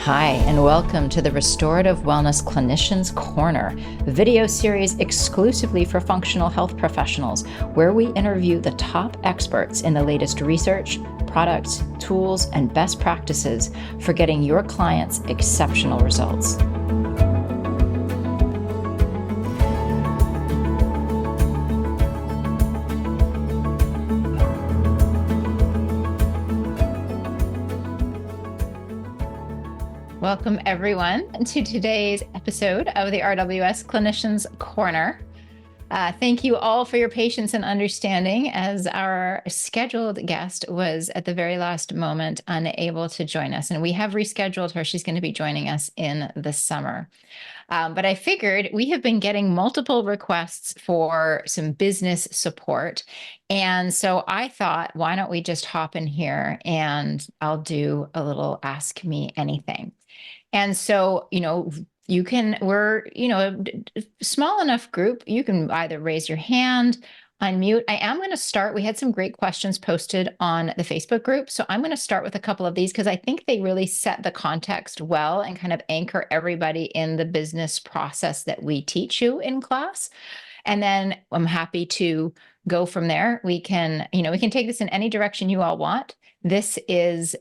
Hi, and welcome to the Restorative Wellness Clinicians Corner, a video series exclusively for functional health professionals, where we interview the top experts in the latest research, products, tools, and best practices for getting your clients exceptional results. Welcome, everyone, to today's episode of the RWS Clinicians Corner. Thank you all for your patience and understanding, as our scheduled guest was at the very last moment unable to join us. And we have rescheduled her. She's going to be joining us in the summer. But I figured we have been getting multiple requests for some business support. And so I thought, why don't we just hop in here and I'll do a little Ask Me Anything. And so, we're, a small enough group, you can either raise your hand, unmute. I am going to start. We had some great questions posted on the Facebook group. So I'm going to start with a couple of these because I think they really set the context well and kind of anchor everybody in the business process that we teach you in class. And then I'm happy to go from there. We can take this in any direction you all want. This is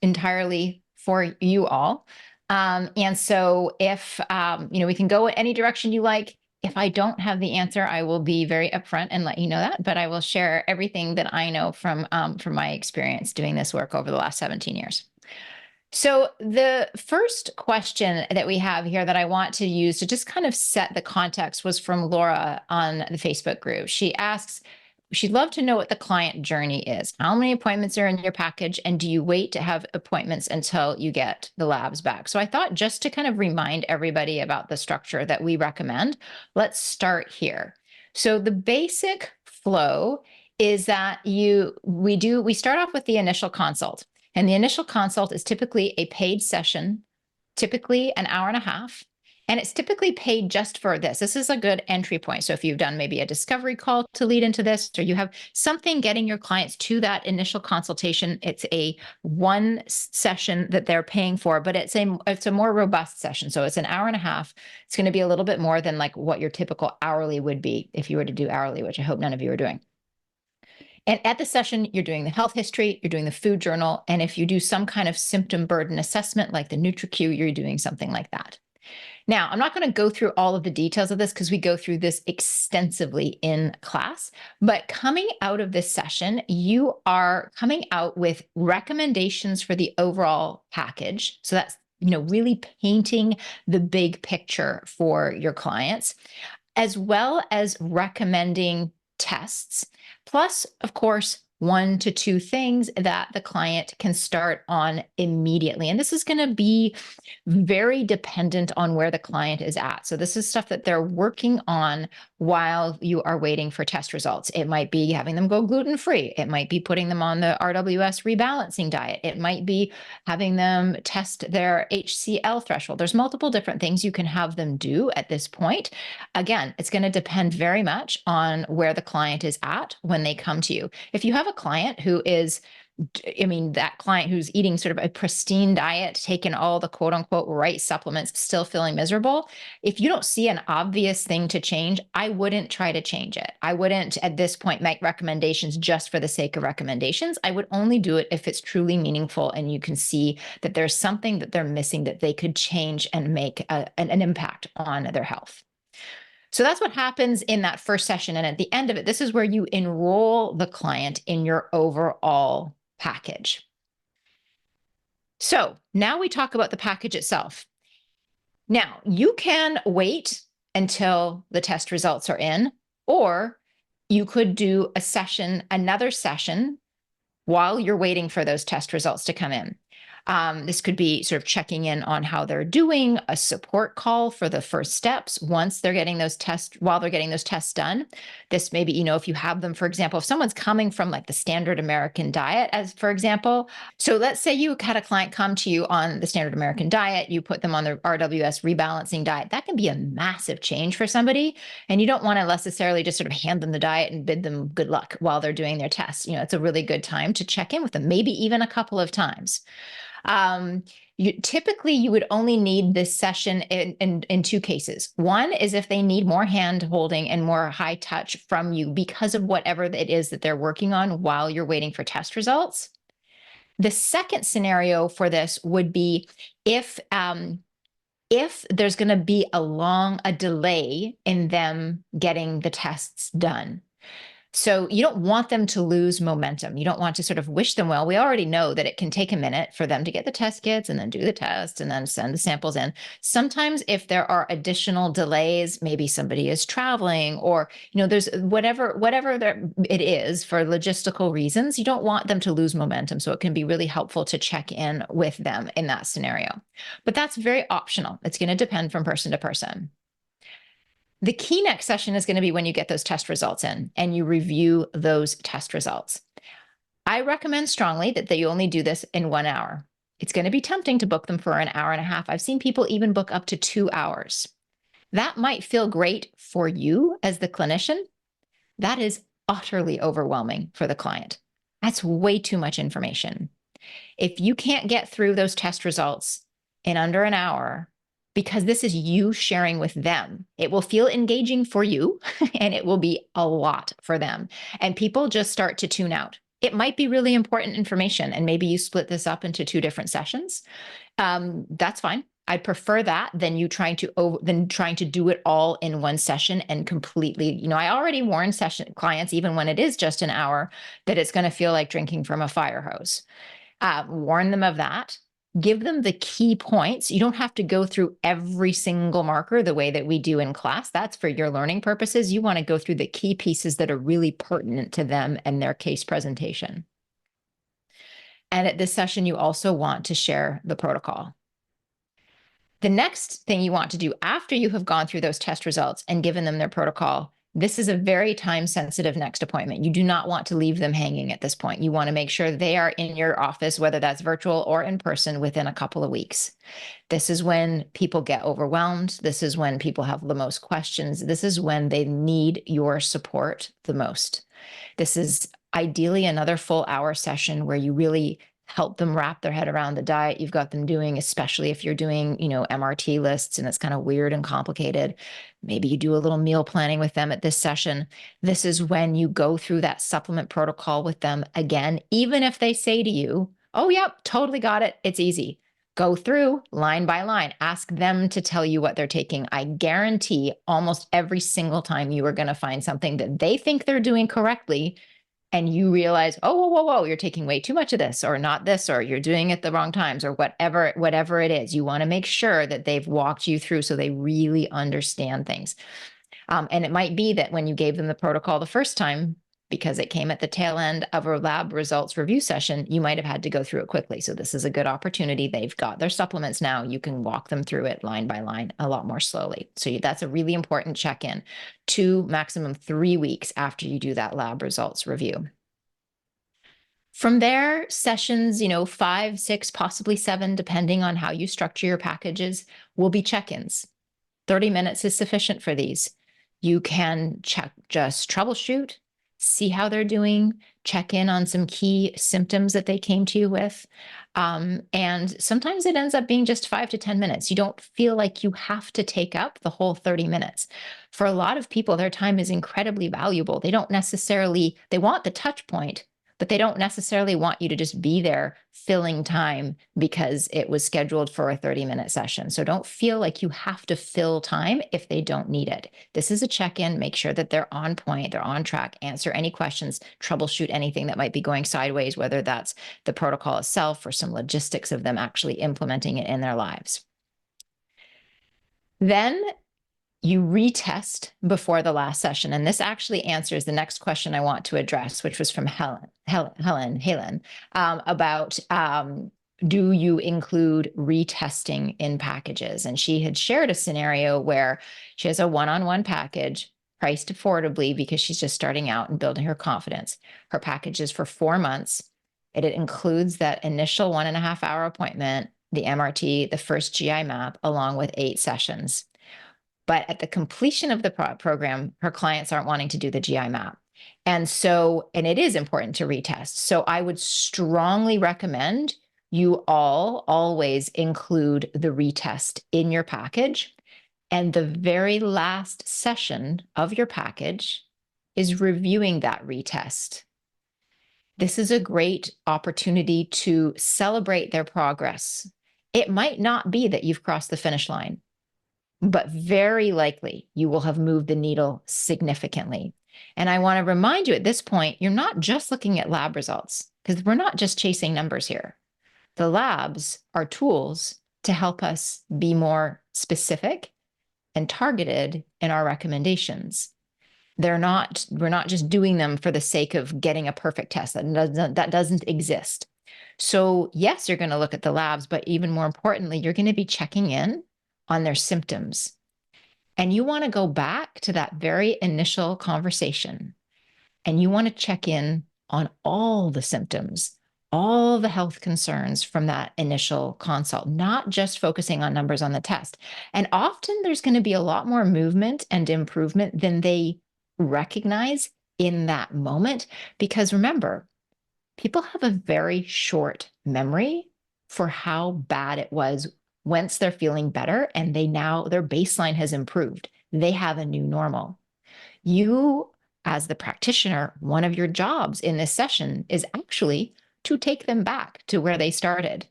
entirely for you all. And so if, we can go any direction you like. If I don't have the answer, I will be very upfront and let you know that, but I will share everything that I know from my experience doing this work over the last 17 years. So the first question that we have here that I want to use to just kind of set the context was from Laura on the Facebook group. She asks, she'd love to know what the client journey is. How many appointments are in your package, and do you wait to have appointments until you get the labs back? So I thought, just to kind of remind everybody about the structure that we recommend, let's start here. So the basic flow is that we start off with the initial consult. And the initial consult is typically a paid session, typically an hour and a half. And it's typically paid just for this. This is a good entry point. So if you've done maybe a discovery call to lead into this, or you have something getting your clients to that initial consultation, it's a one session that they're paying for, but it's a more robust session. So it's an hour and a half. It's going to be a little bit more than like what your typical hourly would be if you were to do hourly, which I hope none of you are doing. And at the session, you're doing the health history, you're doing the food journal. And if you do some kind of symptom burden assessment, like the NutriQ, you're doing something like that. Now, I'm not going to go through all of the details of this because we go through this extensively in class, but coming out of this session, you are coming out with recommendations for the overall package. So that's, really painting the big picture for your clients, as well as recommending tests, plus, of course, 1 to 2 things that the client can start on immediately. And this is going to be very dependent on where the client is at. So this is stuff that they're working on while you are waiting for test results. It might be having them go gluten-free. It might be putting them on the RWS rebalancing diet. It might be having them test their HCl threshold. There's multiple different things you can have them do at this point. Again, it's going to depend very much on where the client is at when they come to you. If you have a client who is, that client who's eating sort of a pristine diet, taking all the quote unquote right supplements, still feeling miserable, if you don't see an obvious thing to change, I wouldn't try to change it. I wouldn't at this point make recommendations just for the sake of recommendations. I would only do it if it's truly meaningful and you can see that there's something that they're missing that they could change and make an impact on their health. So that's what happens in that first session. And at the end of it, this is where you enroll the client in your overall package. So now we talk about the package itself. Now, you can wait until the test results are in, or you could do another session while you're waiting for those test results to come in. This could be sort of checking in on how they're doing, a support call for the first steps once they're getting those tests, while they're getting those tests done. This maybe, if you have them, for example, if someone's coming from like the standard American diet, as for example, so let's say you had a client come to you on the standard American diet, you put them on the RWS rebalancing diet. That can be a massive change for somebody. And you don't want to necessarily just sort of hand them the diet and bid them good luck while they're doing their tests. It's a really good time to check in with them, maybe even a couple of times. Typically, you would only need this session in two cases. One is if they need more hand holding and more high touch from you because of whatever it is that they're working on while you're waiting for test results. The second scenario for this would be if there's going to be a delay in them getting the tests done. So you don't want them to lose momentum. You don't want to sort of wish them well. We already know that it can take a minute for them to get the test kits and then do the test and then send the samples in. Sometimes if there are additional delays, maybe somebody is traveling or, there's whatever it is for logistical reasons, you don't want them to lose momentum. So it can be really helpful to check in with them in that scenario. But that's very optional. It's going to depend from person to person. The key next session is going to be when you get those test results in and you review those test results. I recommend strongly that you only do this in 1 hour. It's going to be tempting to book them for an hour and a half. I've seen people even book up to 2 hours. That might feel great for you as the clinician. That is utterly overwhelming for the client. That's way too much information. If you can't get through those test results in under an hour, because this is you sharing with them, it will feel engaging for you and it will be a lot for them. And people just start to tune out. It might be really important information and maybe you split this up into 2 different sessions. That's fine. I'd prefer that than trying to do it all in one session and completely, I already warn clients, even when it is just an hour, that it's going to feel like drinking from a fire hose. Warn them of that. Give them the key points. You don't have to go through every single marker the way that we do in class. That's for your learning purposes. You want to go through the key pieces that are really pertinent to them and their case presentation. And at this session, you also want to share the protocol. The next thing you want to do after you have gone through those test results and given them their protocol, this is a very time-sensitive next appointment. You do not want to leave them hanging at this point. You want to make sure they are in your office, whether that's virtual or in person, within a couple of weeks. This is when people get overwhelmed. This is when people have the most questions. This is when they need your support the most. This is ideally another full hour session where you really help them wrap their head around the diet you've got them doing, especially if you're doing, MRT lists and it's kind of weird and complicated. Maybe you do a little meal planning with them at this session. This is when you go through that supplement protocol with them again, even if they say to you, oh, yep, totally got it. It's easy. Go through line by line. Ask them to tell you what they're taking. I guarantee almost every single time you are going to find something that they think they're doing correctly and you realize, oh, whoa, you're taking way too much of this or not this, or you're doing it the wrong times or whatever it is. You want to make sure that they've walked you through so they really understand things. And it might be that when you gave them the protocol the first time, because it came at the tail end of a lab results review session, you might have had to go through it quickly. So this is a good opportunity. They've got their supplements now. You can walk them through it line by line a lot more slowly. So that's a really important check-in, 2, maximum 3 weeks after you do that lab results review. From there, sessions, 5, 6, possibly 7, depending on how you structure your packages, will be check-ins. 30 minutes is sufficient for these. You can just troubleshoot, see how they're doing, check in on some key symptoms that they came to you with. And sometimes it ends up being just 5 to 10 minutes. You don't feel like you have to take up the whole 30 minutes. For a lot of people, their time is incredibly valuable. They want the touch point, but they don't necessarily want you to just be there filling time because it was scheduled for a 30-minute session. So don't feel like you have to fill time if they don't need it. This is a check-in. Make sure that they're on point, they're on track, answer any questions, troubleshoot anything that might be going sideways, whether that's the protocol itself or some logistics of them actually implementing it in their lives. Then you retest before the last session. And this actually answers the next question I want to address, which was from Helen, about do you include retesting in packages? And she had shared a scenario where she has a one-on-one package priced affordably because she's just starting out and building her confidence. Her package is for 4 months. It includes that initial 1.5 hour appointment, the MRT, the first GI map, along with 8 sessions. But at the completion of the program, her clients aren't wanting to do the GI map. And it is important to retest. So I would strongly recommend you all always include the retest in your package. And the very last session of your package is reviewing that retest. This is a great opportunity to celebrate their progress. It might not be that you've crossed the finish line, but very likely you will have moved the needle significantly. And I want to remind you at this point, you're not just looking at lab results, because we're not just chasing numbers here. The labs are tools to help us be more specific and targeted in our recommendations. We're not just doing them for the sake of getting a perfect test. That doesn't exist. So yes, you're going to look at the labs, but even more importantly, you're going to be checking in on their symptoms. And you want to go back to that very initial conversation, and you want to check in on all the symptoms, all the health concerns from that initial consult, not just focusing on numbers on the test. And often there's going to be a lot more movement and improvement than they recognize in that moment. Because remember, people have a very short memory for how bad it was once they're feeling better and their baseline has improved. They have a new normal. You, as the practitioner, one of your jobs in this session is actually to take them back to where they started.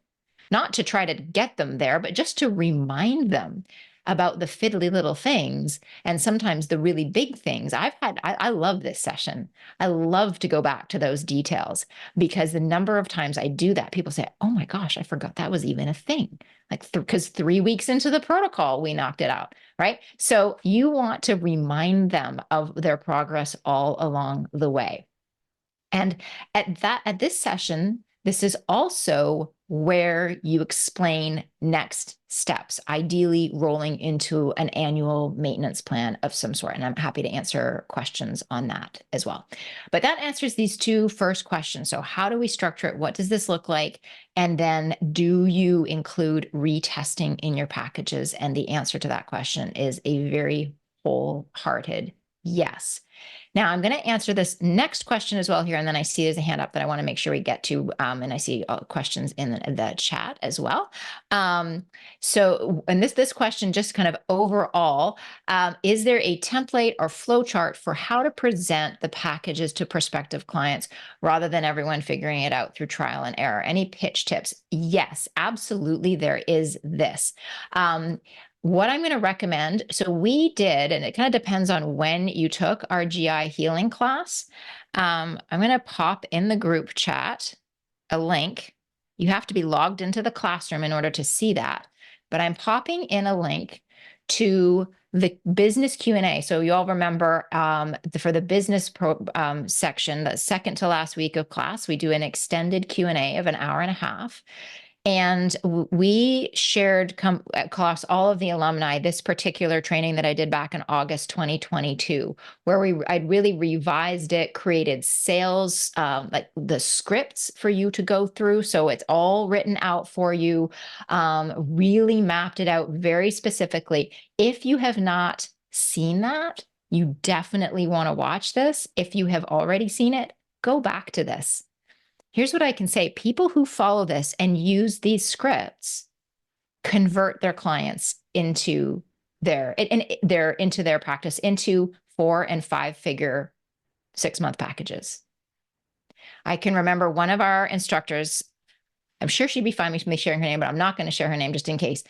Not to try to get them there, but just to remind them about the fiddly little things and sometimes the really big things. I love this session. I love to go back to those details, because the number of times I do that, people say, oh my gosh, I forgot that was even a thing. Like, because 3 weeks into the protocol, we knocked it out, right? So you want to remind them of their progress all along the way. And at this session, this is also where you explain next steps, ideally rolling into an annual maintenance plan of some sort. And I'm happy to answer questions on that as well. But that answers these two first questions. So how do we structure it? What does this look like? And then do you include retesting in your packages? And the answer to that question is a very wholehearted yes. Now, I'm going to answer this next question as well here, and then I see there's a hand up that I want to make sure we get to, and I see questions in the chat as well. So, and this question just kind of overall, is there a template or flowchart for how to present the packages to prospective clients rather than everyone figuring it out through trial and error? Any pitch tips? Yes, absolutely, there is this. What I'm going to recommend, so we did, and it kind of depends on when you took our GI healing class. I'm going to pop in the group chat a link. You have to be logged into the classroom in order to see that. But I'm popping in a link to the business Q&A. So you all remember for the business section, the second to last week of class, we do an extended Q&A of an hour and a half. And we shared across all of the alumni this particular training that I did back in August 2022, where I really revised it, created sales, like the scripts for you to go through. So it's all written out for you, really mapped it out very specifically. If you have not seen that, you definitely want to watch this. If you have already seen it, go back to this. Here's what I can say. People who follow this and use these scripts convert their clients into their practice into 4- and 5-figure 6-month packages. I can remember one of our instructors, I'm sure she'd be fine with me sharing her name, but I'm not going to share her name just in case.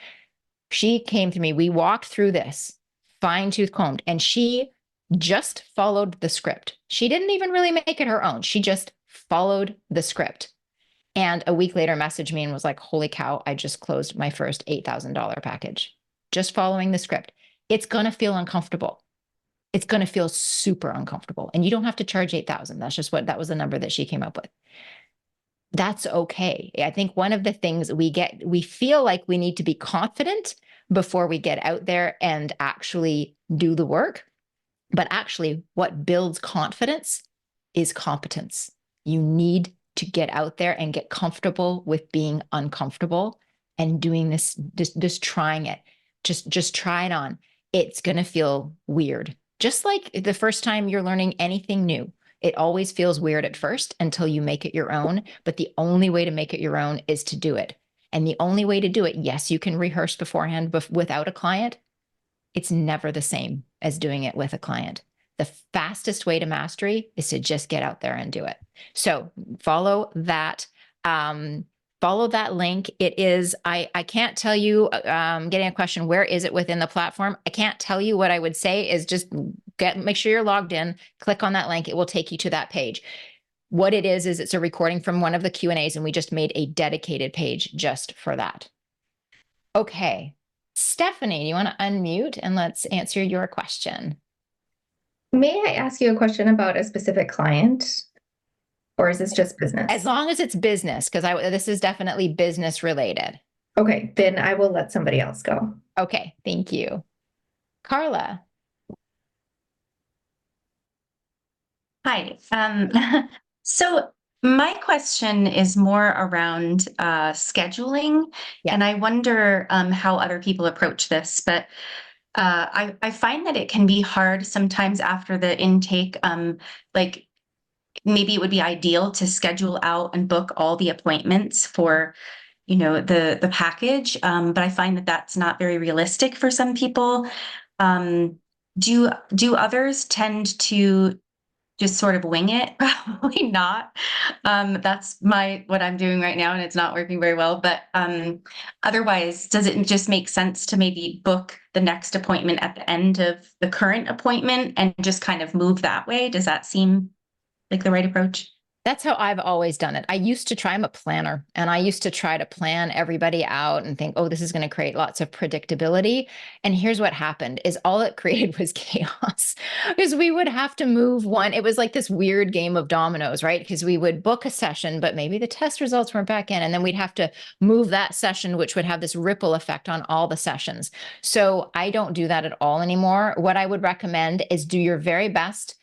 She came to me, we walked through this, fine-tooth combed, and she just followed the script. She didn't even really make it her own. She just followed the script. And a week later messaged me and was like, holy cow, I just closed my first $8,000 package. Just following the script. It's going to feel uncomfortable. It's going to feel super uncomfortable. And you don't have to charge 8,000. That was the number that she came up with. That's okay. I think one of the things we feel like we need to be confident before we get out there and actually do the work. But actually, what builds confidence is competence. You need to get out there and get comfortable with being uncomfortable and doing this, just trying it. Just try it on. It's going to feel weird. Just like the first time you're learning anything new. It always feels weird at first until you make it your own, but the only way to make it your own is to do it. And the only way to do it, yes, you can rehearse beforehand without a client. It's never the same as doing it with a client. The fastest way to mastery is to just get out there and do it. So follow that. Follow that link. It is, I can't tell you, getting a question, where is it within the platform? I can't tell you. What I would say is just make sure you're logged in, click on that link. It will take you to that page. What it is it's a recording from one of the Q&As, and we just made a dedicated page just for that. Okay. Stephanie, do you want to unmute and let's answer your question? May I ask you a question about a specific client? Or is this just business? As long as it's business, because this is definitely business related. Okay, then I will let somebody else go. Okay, thank you. Carla. Hi. So my question is more around scheduling, and I wonder how other people approach this. But I find that it can be hard sometimes after the intake. Like maybe it would be ideal to schedule out and book all the appointments for, the package. But I find that that's not very realistic for some people. Do others tend to just sort of wing it? Probably not. That's what I'm doing right now, and it's not working very well. But otherwise, does it just make sense to maybe book the next appointment at the end of the current appointment and just kind of move that way? Does that seem like the right approach? That's how I've always done it. I'm a planner, and I used to try to plan everybody out and think, oh, this is going to create lots of predictability. And here's what happened is all it created was chaos, because we would have to move one. It was like this weird game of dominoes, right? Because we would book a session, but maybe the test results weren't back in. And then we'd have to move that session, which would have this ripple effect on all the sessions. So I don't do that at all anymore. What I would recommend is do your very best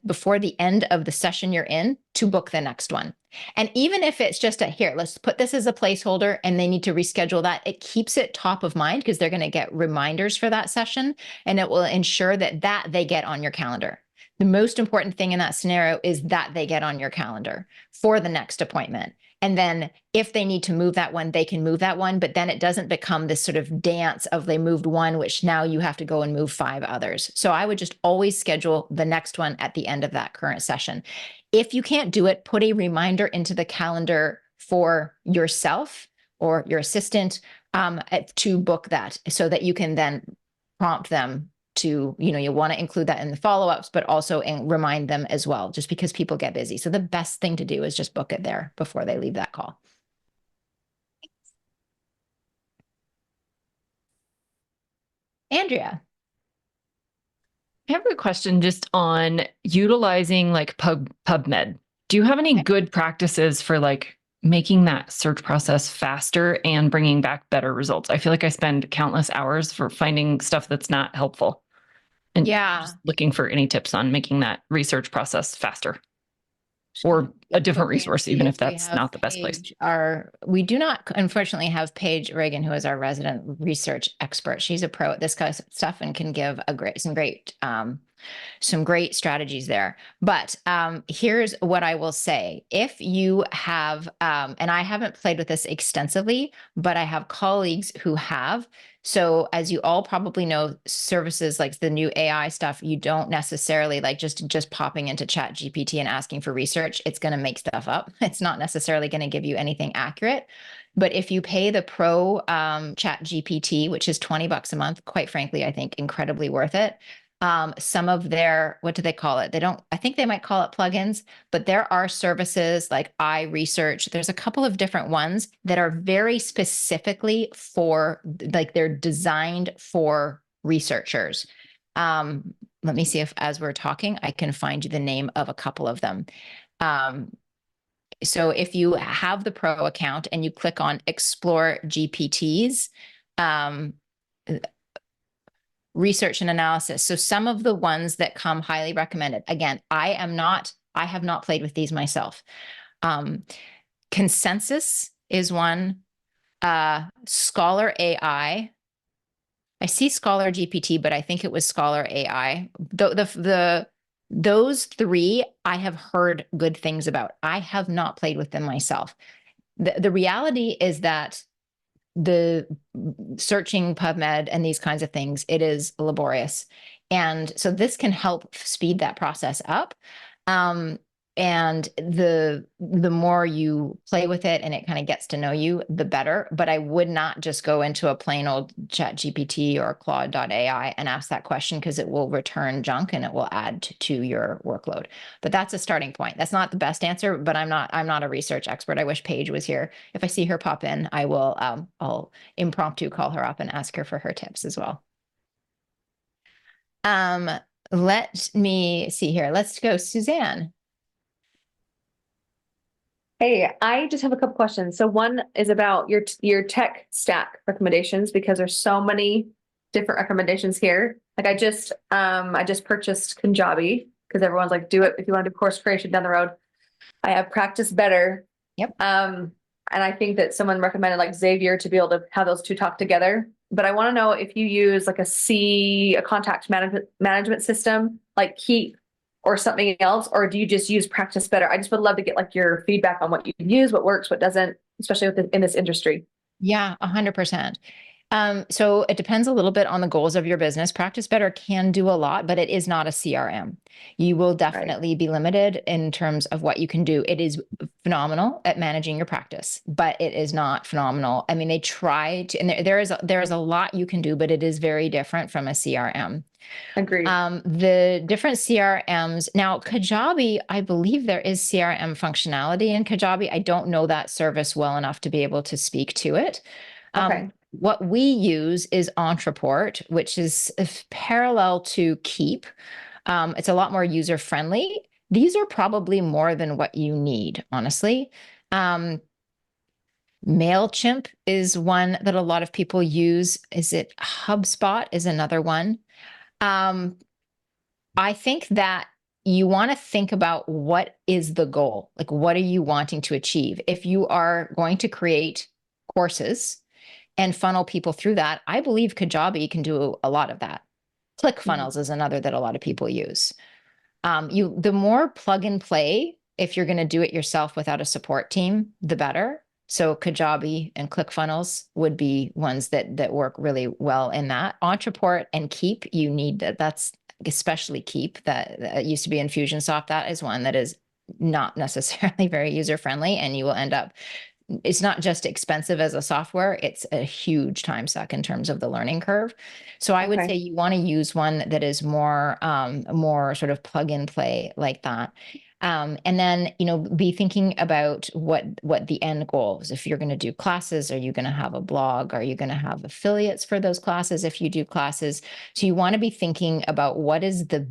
before the end of the session you're in to book the next one. And even if it's just here, let's put this as a placeholder and they need to reschedule that, it keeps it top of mind because they're going to get reminders for that session, and it will ensure that they get on your calendar. The most important thing in that scenario is that they get on your calendar for the next appointment. And then if they need to move that one, they can move that one, but then it doesn't become this sort of dance of they moved one, which now you have to go and move 5 others. So I would just always schedule the next one at the end of that current session. If you can't do it, put a reminder into the calendar for yourself or your assistant to book that so that you can then prompt them to, you want to include that in the follow-ups, but also remind them as well, just because people get busy. So the best thing to do is just book it there before they leave that call. Andrea. I have a question just on utilizing like PubMed. Do you have any good practices for like making that search process faster and bringing back better results? I feel like I spend countless hours for finding stuff that's not helpful. And just looking for any tips on making that research process faster, or a different resource, even if that's not the best place. We do not, unfortunately, have Paige Reagan, who is our resident research expert. She's a pro at this kind of stuff and can give some great strategies there. But here's what I will say. If you have, and I haven't played with this extensively, but I have colleagues who have. So as you all probably know, services like the new AI stuff, you don't necessarily like just popping into Chat GPT and asking for research. It's going to make stuff up. It's not necessarily going to give you anything accurate. But if you pay the pro Chat GPT, which is $20 a month, quite frankly, I think incredibly worth it. Some of their, what do they call it? I think they might call it plugins, but there are services like iResearch. There's a couple of different ones that are very specifically for, like they're designed for researchers. Let me see if, as we're talking, I can find you the name of a couple of them. So if you have the pro account and you click on Explore GPTs, research and analysis. So some of the ones that come highly recommended. Again, I have not played with these myself. Consensus is one. Scholar AI. I see Scholar GPT, but I think it was Scholar AI. The Those three I have heard good things about. I have not played with them myself. The reality is that the searching PubMed and these kinds of things, it is laborious. And so this can help speed that process up. And the more you play with it and it kind of gets to know you, the better. But I would not just go into a plain old Chat GPT or Claude.ai and ask that question, because it will return junk and it will add to your workload. But that's a starting point. That's not the best answer, but I'm not a research expert. I wish Paige was here. If I see her pop in, I will I'll impromptu call her up and ask her for her tips as well. Let me see here. Let's go, Suzanne. Hey, I just have a couple questions. So one is about your tech stack recommendations, because there's so many different recommendations here. Like I just purchased Kajabi because everyone's like, do it if you want to do course creation down the road. I have Practice Better. Yep. And I think that someone recommended like Xavier to be able to have those two talk together. But I want to know if you use like a contact management system like Keep or something else, or do you just use Practice Better? I just would love to get like your feedback on what you use, what works, what doesn't, especially in this industry. Yeah, 100%. So it depends a little bit on the goals of your business. Practice Better can do a lot, but it is not a CRM. You will definitely be limited in terms of what you can do. It is phenomenal at managing your practice, but it is not phenomenal. I mean, they try to, and there is a lot you can do, but it is very different from a CRM. Agreed. The different CRMs now, Kajabi, I believe there is CRM functionality in Kajabi. I don't know that service well enough to be able to speak to it. Okay. What we use is Entreport, which is parallel to Keep. It's a lot more user friendly. These are probably more than what you need, honestly. MailChimp is one that a lot of people use. Is it HubSpot is another one. I think that you want to think about what is the goal? Like, what are you wanting to achieve? If you are going to create courses and funnel people through that, I believe Kajabi can do a lot of that. ClickFunnels is another that a lot of people use. The more plug and play, if you're going to do it yourself without a support team, the better. So Kajabi and ClickFunnels would be ones that work really well in that. Entreport and Keep, you need that. That's especially Keep that used to be Infusionsoft. That is one that is not necessarily very user friendly, and you will end up. It's not just expensive as a software, it's a huge time suck in terms of the learning curve. So I would say you want to use one that is more sort of plug and play like that. And then, be thinking about what the end goal is. If you're going to do classes, are you going to have a blog? Are you going to have affiliates for those classes if you do classes? So you want to be thinking about what is the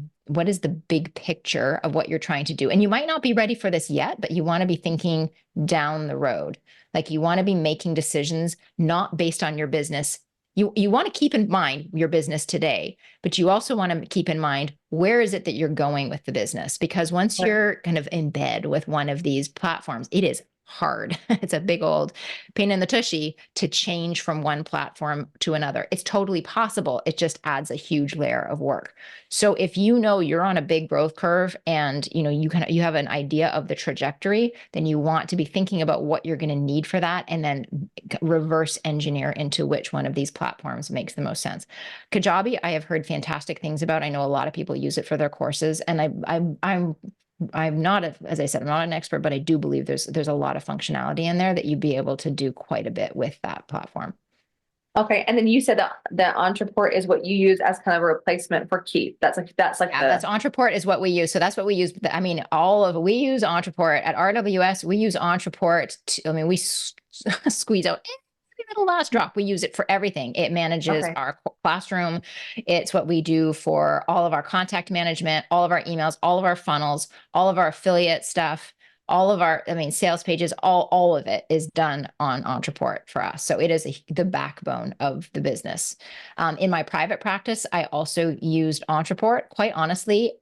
big picture of what you're trying to do. And you might not be ready for this yet, but you want to be thinking down the road. Like you want to be making decisions not based on your business. You want to keep in mind your business today, but you also want to keep in mind, where is it that you're going with the business? Because once you're kind of in bed with one of these platforms, it is hard. It's a big old pain in the tushy to change from one platform to another. It's totally possible. It just adds a huge layer of work. So if you know you're on a big growth curve and you have an idea of the trajectory, then you want to be thinking about what you're going to need for that, and then reverse engineer into which one of these platforms makes the most sense. Kajabi, I have heard fantastic things about. I know a lot of people use it for their courses, and I'm not, as I said, I'm not an expert, but I do believe there's a lot of functionality in there that you'd be able to do quite a bit with that platform. Okay, and then you said that Entreport is what you use as kind of a replacement for Keep. That's Entreport is what we use. So that's what we use. I mean, we use Entreport at RWS. We use Entreport. We squeeze out the last drop. We use it for everything. It manages our classroom. It's what we do for all of our contact management, all of our emails, all of our funnels, all of our affiliate stuff, all of our, sales pages, all of it is done on Entreport for us. So it is the backbone of the business. In my private practice, I also used Entreport. Quite honestly,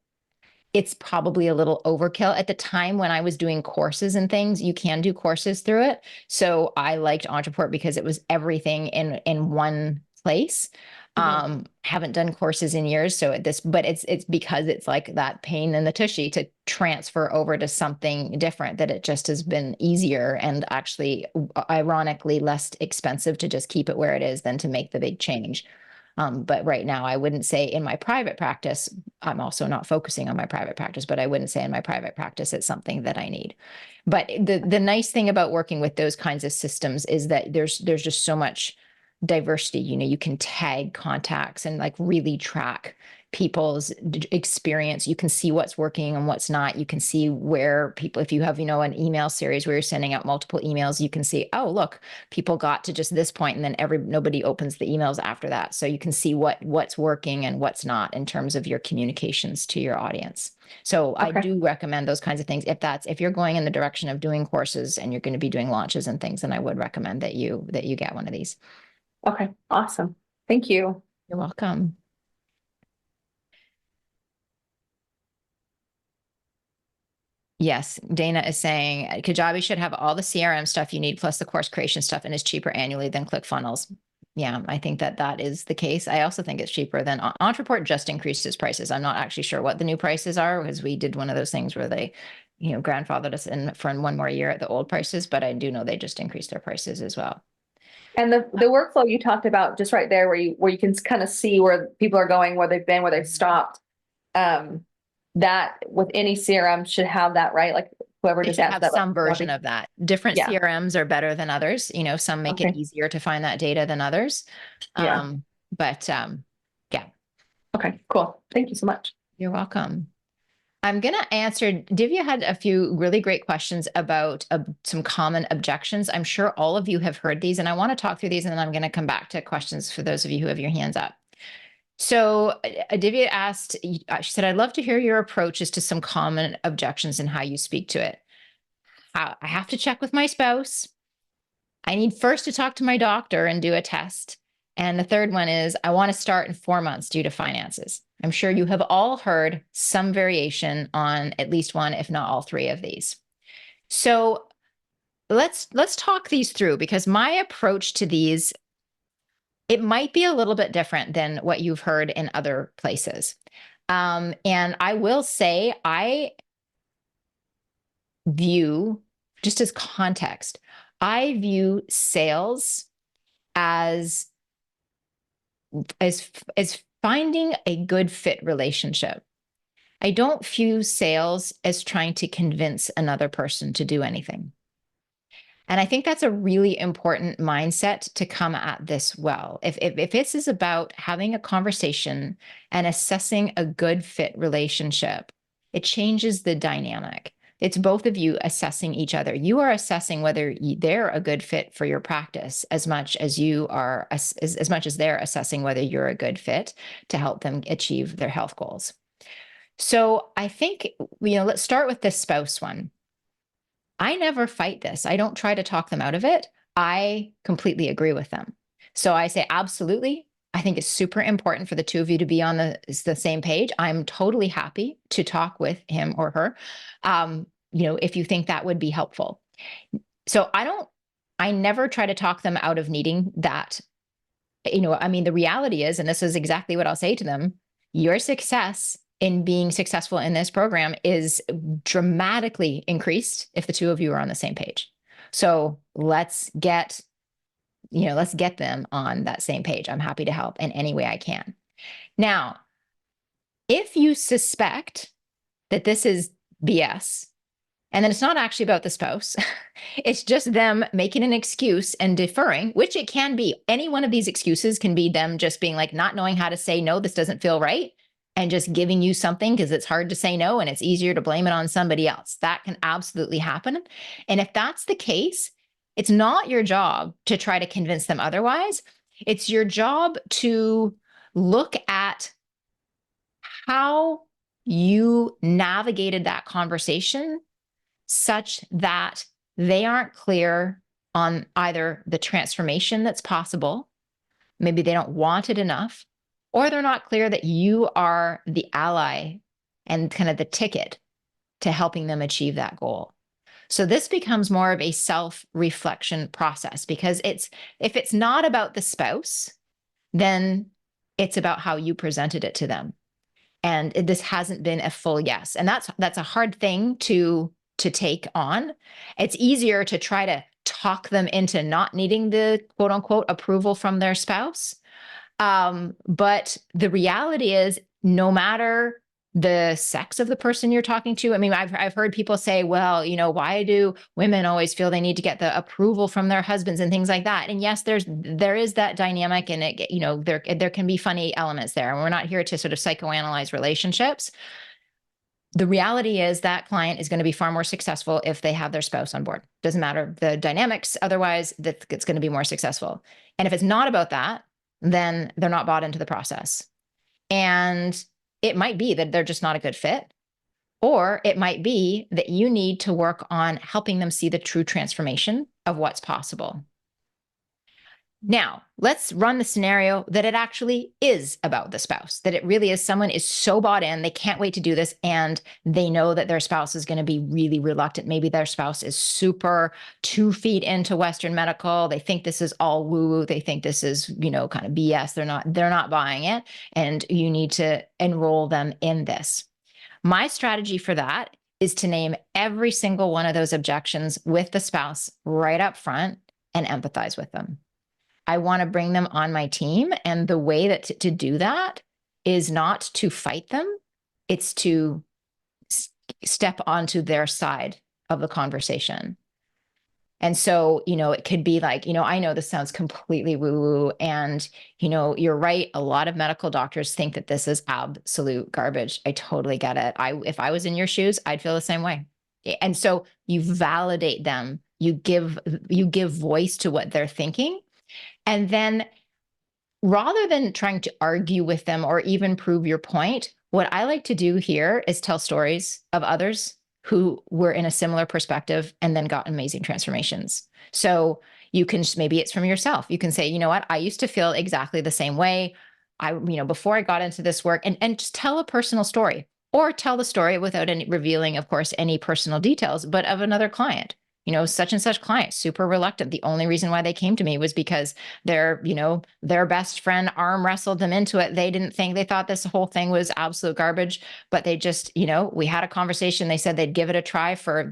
it's probably a little overkill. At the time when I was doing courses and things, you can do courses through it. So I liked Entreport because it was everything in one place. Haven't done courses in years. So but it's because it's like that pain in the tushy to transfer over to something different, that it just has been easier and actually ironically less expensive to just keep it where it is than to make the big change. But right now, I wouldn't say in my private practice, I'm also not focusing on my private practice, but I wouldn't say in my private practice, it's something that I need. But the nice thing about working with those kinds of systems is that there's just so much diversity. You know, you can tag contacts and like really track people's experience. You can see what's working and what's not. You can see where people, if you have, you know, an email series where you're sending out multiple emails, you can see, oh, look, people got to just this point and then nobody opens the emails after that. So you can see what's working and what's not in terms of your communications to your audience. So I do recommend those kinds of things. If you're going in the direction of doing courses and you're going to be doing launches and things, then I would recommend that you get one of these. Okay, awesome. Thank you. You're welcome. Yes, Dana is saying Kajabi should have all the CRM stuff you need plus the course creation stuff and is cheaper annually than ClickFunnels. Yeah, I think that is the case. I also think it's cheaper than Entreport just increased its prices. I'm not actually sure what the new prices are because we did one of those things where they, you know, grandfathered us in for one more year at the old prices, but I do know they just increased their prices as well. And the workflow you talked about just right there where you can kind of see where people are going, where they've been, where they've stopped. That with any CRM should have that, right? Like whoever just have some version of that. Different CRMs are better than others. You know, some make it easier to find that data than others. Yeah. Okay, cool. Thank you so much. You're welcome. I'm going to answer, Divya had a few really great questions about some common objections. I'm sure all of you have heard these, and I want to talk through these, and then I'm going to come back to questions for those of you who have your hands up. So Divya asked, she said, I'd love to hear your approaches to some common objections and how you speak to it. I have to check with my spouse. I need first to talk to my doctor and do a test. And the third one is, I want to start in 4 months due to finances. I'm sure you have all heard some variation on at least one, if not all three of these. So let's talk these through, because my approach to these, it might be a little bit different than what you've heard in other places. And I will say, I view, just as context, I view sales as finding a good fit relationship. I don't view sales as trying to convince another person to do anything. And I think that's a really important mindset to come at this well. If this is about having a conversation and assessing a good fit relationship, it changes the dynamic. It's both of you assessing each other. You are assessing whether they're a good fit for your practice as much as you are, as much as they're assessing whether you're a good fit to help them achieve their health goals. So I think, let's start with the spouse one. I never fight this. I don't try to talk them out of it. I completely agree with them. So I say, absolutely. I think it's super important for the two of you to be on the same page. I'm totally happy to talk with him or her, if you think that would be helpful. So I never try to talk them out of needing that. The reality is, and this is exactly what I'll say to them, your success in being successful in this program is dramatically increased if the two of you are on the same page. So let's get them on that same page. I'm happy to help in any way I can. Now, if you suspect that this is BS, and then it's not actually about the spouse, it's just them making an excuse and deferring, which it can be. Any one of these excuses can be them just being like not knowing how to say, no, this doesn't feel right, and just giving you something because it's hard to say no and it's easier to blame it on somebody else. That can absolutely happen. And if that's the case, it's not your job to try to convince them otherwise. It's your job to look at how you navigated that conversation such that they aren't clear on either the transformation that's possible, maybe they don't want it enough, or they're not clear that you are the ally and kind of the ticket to helping them achieve that goal. So this becomes more of a self-reflection process, because if it's not about the spouse, then It's about how you presented it to them. And this hasn't been a full yes. And that's a hard thing to take on. It's easier to try to talk them into not needing the quote unquote approval from their spouse. But the reality is, no matter the sex of the person you're talking to, I mean, I've heard people say, well, you know, why do women always feel they need to get the approval from their husbands and things like that? And yes, there is that dynamic, and it, you know, there can be funny elements there. And we're not here to sort of psychoanalyze relationships. The reality is that client is going to be far more successful if they have their spouse on board. Doesn't matter the dynamics. Otherwise, that it's going to be more successful. And if it's not about that, then they're not bought into the process. And it might be that they're just not a good fit, or it might be that you need to work on helping them see the true transformation of what's possible. Now, let's run the scenario that it actually is about the spouse, that it really is someone is so bought in, they can't wait to do this, and they know that their spouse is going to be really reluctant. Maybe their spouse is super 2 feet into Western medical. They think this is all woo-woo. They think this is, you know, kind of BS. They're not buying it, and you need to enroll them in this. My strategy for that is to name every single one of those objections with the spouse right up front and empathize with them. I want to bring them on my team. And the way that to do that is not to fight them. It's to step onto their side of the conversation. And so, you know, it could be like, you know, I know this sounds completely woo-woo, and, you know, you're right. A lot of medical doctors think that this is absolute garbage. I totally get it. If I was in your shoes, I'd feel the same way. And so you validate them. You give voice to what they're thinking. And then rather than trying to argue with them or even prove your point, what I like to do here is tell stories of others who were in a similar perspective and then got amazing transformations. So you can, maybe it's from yourself. You can say, you know what, I used to feel exactly the same way. Before I got into this work, and just tell a personal story, or tell the story without any revealing, of course, any personal details, but of another client. You know, such and such client, super reluctant. The only reason why they came to me was because their best friend arm wrestled them into it. They thought this whole thing was absolute garbage, but they just, we had a conversation. They said they'd give it a try for,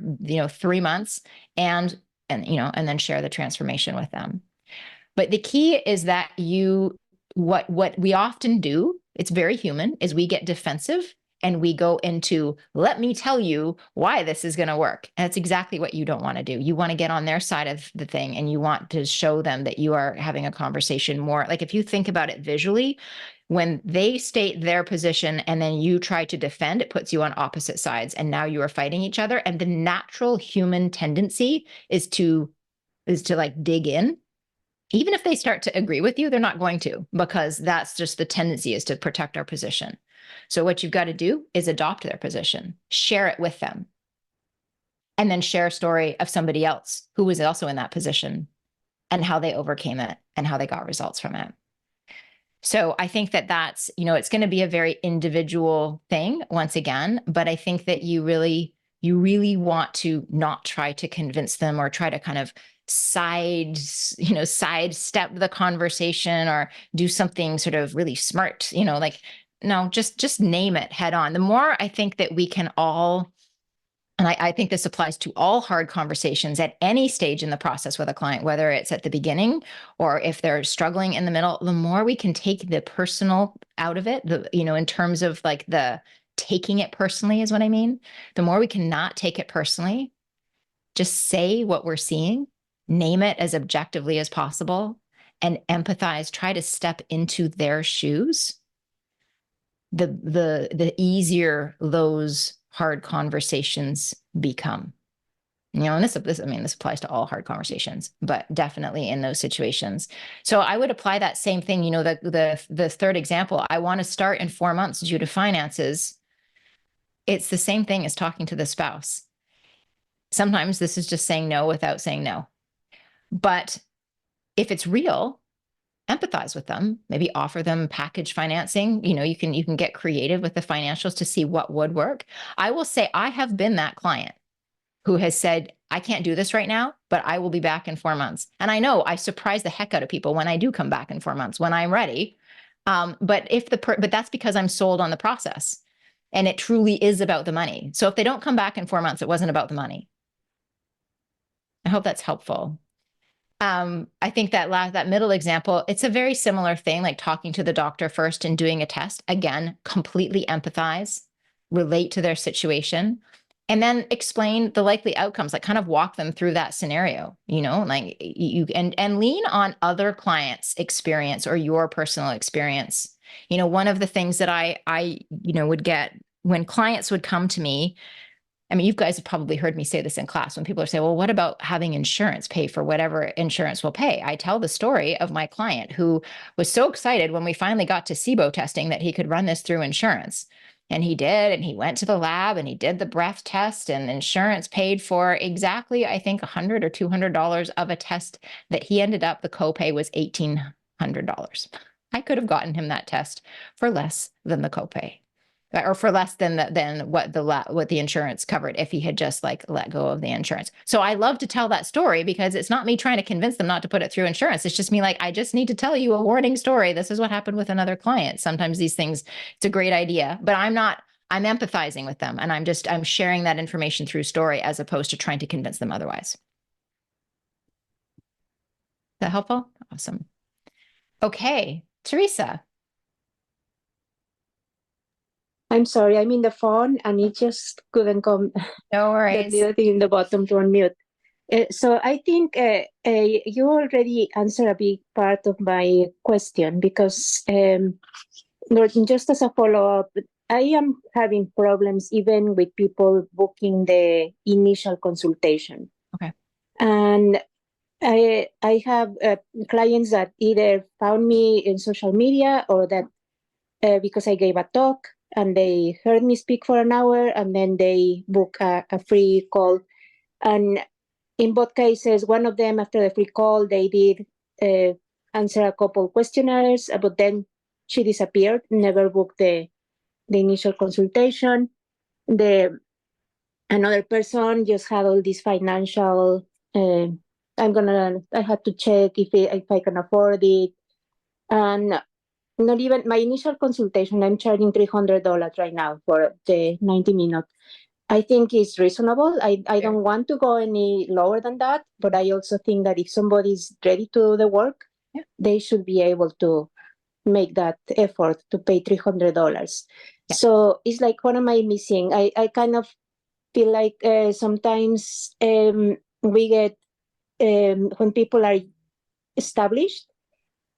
3 months and then share the transformation with them. But the key is that what we often do, it's very human, is we get defensive. And we go into, let me tell you why this is going to work. And that's exactly what you don't want to do. You want to get on their side of the thing, and you want to show them that you are having a conversation more. Like, if you think about it visually, when they state their position and then you try to defend, it puts you on opposite sides. And now you are fighting each other. And the natural human tendency is to like dig in. Even if they start to agree with you, they're not going to, because that's just the tendency, is to protect our position. So what you've got to do is adopt their position, share it with them, and then share a story of somebody else who was also in that position and how they overcame it and how they got results from it. So I think that that's, it's going to be a very individual thing once again, but I think that you really want to not try to convince them or try to kind of sidestep the conversation or do something sort of really smart, no, just name it head on. The more I think that we can all, and I think this applies to all hard conversations at any stage in the process with a client, whether it's at the beginning or if they're struggling in the middle, the more we can take the personal out of it, in terms of like the taking it personally is what I mean. The more we can not take it personally, just say what we're seeing, name it as objectively as possible, and empathize, try to step into their shoes. The easier those hard conversations become. And this applies to all hard conversations, but definitely in those situations. So I would apply that same thing. The third example, I want to start in 4 months due to finances. It's the same thing as talking to the spouse. Sometimes this is just saying no without saying no. But if it's real, empathize with them, maybe offer them package financing. You can get creative with the financials to see what would work. I will say I have been that client who has said, I can't do this right now, but I will be back in 4 months. And I know I surprise the heck out of people when I do come back in 4 months. When I'm ready, But but that's because I'm sold on the process and it truly is about the money. So if they don't come back in 4 months, it wasn't about the money. I hope that's helpful. I think that middle example, it's a very similar thing, like talking to the doctor first and doing a test. Again, completely empathize, relate to their situation, and then explain the likely outcomes, like kind of walk them through that scenario, like and lean on other clients' experience or your personal experience. One of the things that I would get when clients would come to me, I mean, you guys have probably heard me say this in class when people are saying, well, what about having insurance pay for whatever insurance will pay? I tell the story of my client who was so excited when we finally got to SIBO testing that he could run this through insurance. And he did, and he went to the lab and he did the breath test, and insurance paid for exactly, I think, $100 or $200 of a test that he ended up, the copay was $1,800. I could have gotten him that test for less than the copay, or for less than what the insurance covered if he had just like let go of the insurance. So I love to tell that story because it's not me trying to convince them not to put it through insurance. It's just me like, I just need to tell you a warning story. This is what happened with another client. Sometimes these things, it's a great idea, but I'm empathizing with them, and I'm sharing that information through story as opposed to trying to convince them otherwise. Is that helpful? Awesome. Okay, Teresa. I'm sorry, I'm in the phone and it just couldn't come. No That worries. little thing in the bottom to unmute. So I think you already answered a big part of my question because just as a follow-up, I am having problems even with people booking the initial consultation. Okay. And I have clients that either found me in social media or that because I gave a talk and they heard me speak for an hour and then they book a free call. And in both cases, one of them after the free call, they did answer a couple questionnaires, but then she disappeared, never booked the initial consultation. Another person just had all this financial, I have to check if I can afford it. And not even my initial consultation, I'm charging $300 right now for the 90 minutes. I think it's reasonable. I don't want to go any lower than that, but I also think that if somebody's ready to do the work, they should be able to make that effort to pay $300. Yeah. So it's like, what am I missing? I kind of feel like sometimes we get, when people are established,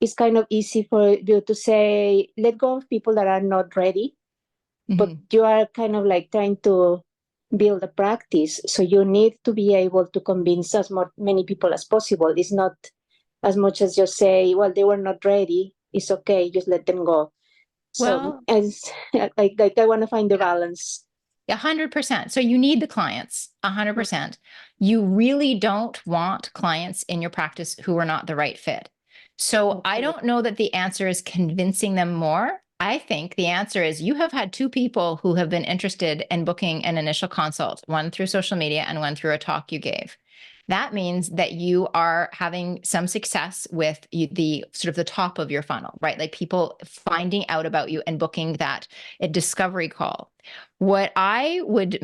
it's kind of easy for you to say, let go of people that are not ready, but you are kind of like trying to build a practice. So you need to be able to convince as many people as possible. It's not as much as just say, well, they were not ready. It's okay, just let them go. So as like I want to find the balance. 100%. So you need the clients, 100%. You really don't want clients in your practice who are not the right fit. So I don't know that the answer is convincing them more. I think the answer is you have had two people who have been interested in booking an initial consult, one through social media and one through a talk you gave. That means that you are having some success with the sort of the top of your funnel, right? Like people finding out about you and booking that a discovery call. What I would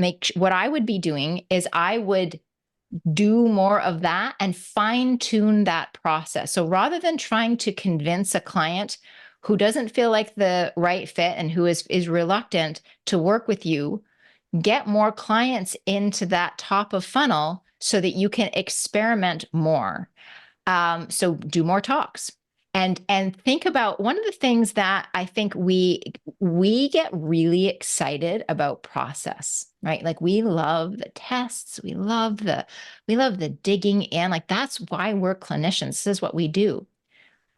be doing is I would do more of that and fine tune that process. So rather than trying to convince a client who doesn't feel like the right fit and who is reluctant to work with you, get more clients into that top of funnel so that you can experiment more. So do more talks. And think about one of the things that I think we get really excited about process, right? Like we love the tests, we love the digging in. Like that's why we're clinicians. This is what we do.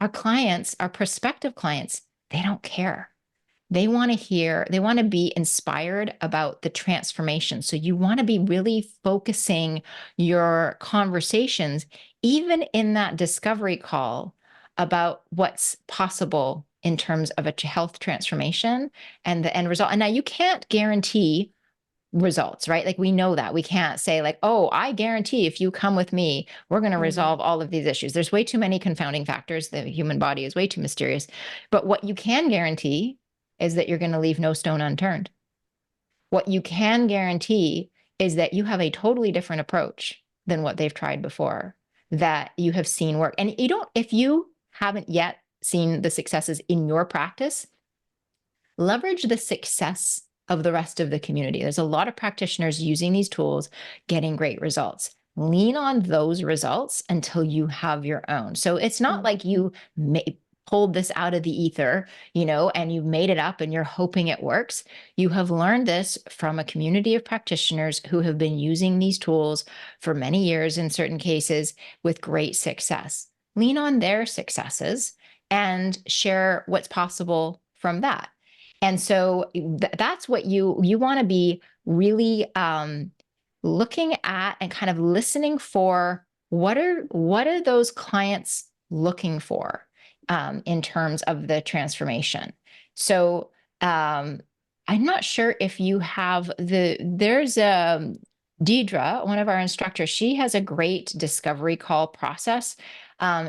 Our clients, our prospective clients, they don't care. They want to be inspired about the transformation. So you want to be really focusing your conversations, even in that discovery call, about what's possible in terms of a health transformation and the end result. And now you can't guarantee results, right? Like we know that. We can't say like, oh, I guarantee if you come with me, we're going to resolve all of these issues. There's way too many confounding factors. The human body is way too mysterious. But what you can guarantee is that you're going to leave no stone unturned. What you can guarantee is that you have a totally different approach than what they've tried before, that you have seen work. And you don't, if you haven't yet seen the successes in your practice, leverage the success of the rest of the community. There's a lot of practitioners using these tools, getting great results. Lean on those results until you have your own. So it's not like you pulled this out of the ether, and you made it up and you're hoping it works. You have learned this from a community of practitioners who have been using these tools for many years in certain cases with great success. Lean on their successes and share what's possible from that. And so that's what you want to be really looking at and kind of listening for. What are those clients looking for in terms of the transformation? So I'm not sure if you have there's Deidre, one of our instructors, she has a great discovery call process.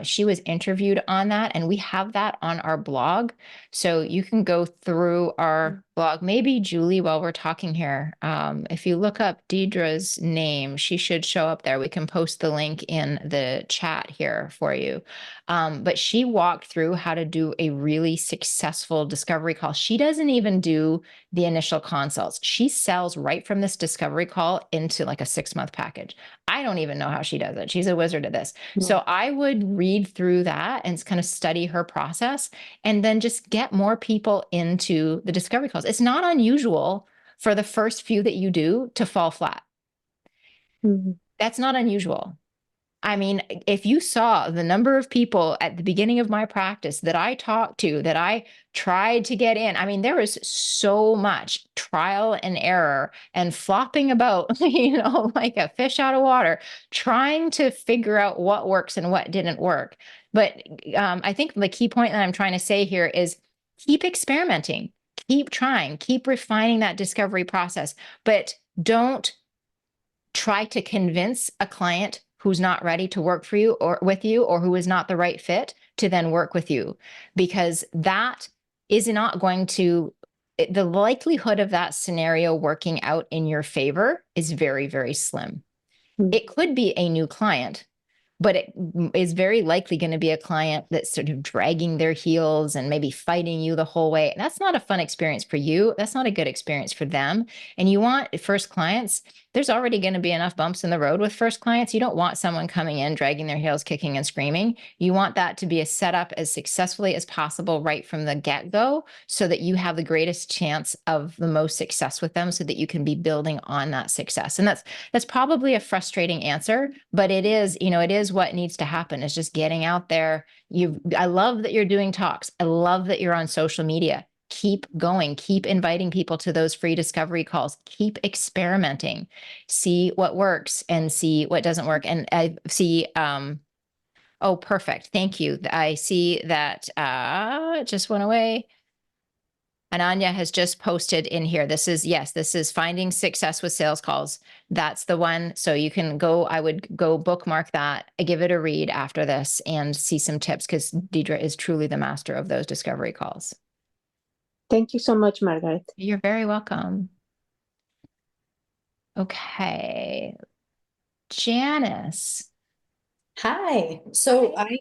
She was interviewed on that, and we have that on our blog. So you can go through our blog. Maybe Julie, while we're talking here, if you look up Deidre's name, she should show up there. We can post the link in the chat here for you. But she walked through how to do a really successful discovery call. She doesn't even do the initial consults. She sells right from this discovery call into like a 6-month package. I don't even know how she does it. She's a wizard at this. So I would read through that and kind of study her process and then just get more people into the discovery calls. It's not unusual for the first few that you do to fall flat. That's not unusual. I mean, if you saw the number of people at the beginning of my practice that I talked to, that I tried to get in, I mean, there was so much trial and error and flopping about, like a fish out of water, trying to figure out what works and what didn't work. But I think the key point that I'm trying to say here is keep experimenting, keep trying, keep refining that discovery process, but don't try to convince a client who's not ready to work for you or with you, or who is not the right fit to then work with you, because that is not going to, the likelihood of that scenario working out in your favor is very, very slim. It could be a new client, but it is very likely going to be a client that's sort of dragging their heels and maybe fighting you the whole way. That's not a fun experience for you. That's not a good experience for them. And you want first clients, there's already going to be enough bumps in the road with first clients. You don't want someone coming in, dragging their heels, kicking and screaming. You want that to be a setup as successfully as possible right from the get-go, so that you have the greatest chance of the most success with them, so that you can be building on that success. And that's probably a frustrating answer, but it is, it is what needs to happen, is just getting out there. I love that you're doing talks. I love that you're on social media. Keep going, keep inviting people to those free discovery calls, keep experimenting, see what works and see what doesn't work. And I see, oh, perfect. Thank you. I see that it just went away. Ananya has just posted in here. This is finding success with sales calls. That's the one. So you can go, I would go bookmark that, give it a read after this and see some tips, because Deidre is truly the master of those discovery calls. Thank you so much, Margaret. You're very welcome. Okay. Janice. Hi. So I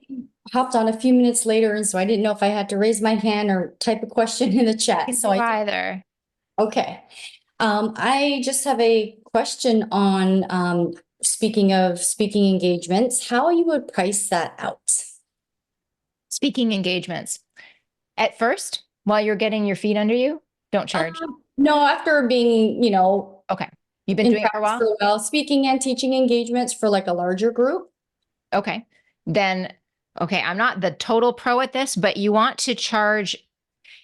hopped on a few minutes later, and so I didn't know if I had to raise my hand or type a question in the chat. So either. Okay. I just have a question on speaking of speaking engagements, how you would price that out. Speaking engagements. At first, while you're getting your feet under you, don't charge. No, after being, okay. You've been doing it for a while? For a while, speaking and teaching engagements for like a larger group. Okay. Then, okay, I'm not the total pro at this, but you want to charge,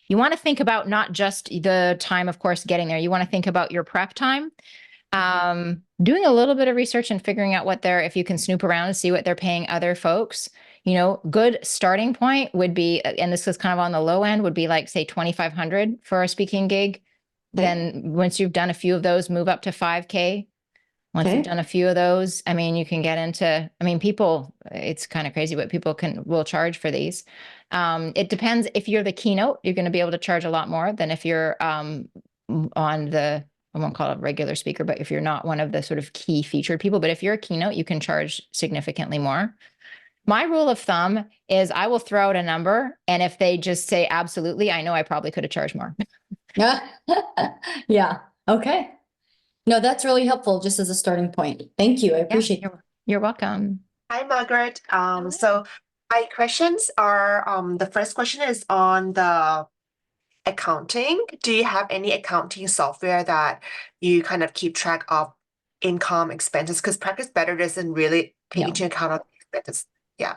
you want to think about not just the time, of course, getting there. You want to think about your prep time. Doing a little bit of research and figuring out if you can snoop around and see what they're paying other folks. Good starting point would be, and this is kind of on the low end, would be like, say, $2,500 for a speaking gig. Then once you've done a few of those, move up to 5K. Once Okay. you've done a few of those, I mean, you can get into, I mean, people, it's kind of crazy what people will charge for these. It depends. If you're the keynote, you're going to be able to charge a lot more than if you're on the, I won't call it regular speaker, but if you're not one of the sort of key featured people, but if you're a keynote, you can charge significantly more. My rule of thumb is I will throw out a number, and if they just say absolutely, I know I probably could have charged more. Yeah. Okay. No, that's really helpful just as a starting point. Thank you. I appreciate it. You're welcome. Hi, Margaret. So my questions are, the first question is on the accounting. Do you have any accounting software that you kind of keep track of income expenses? Because Practice Better doesn't really take No. into account of expenses. Yeah.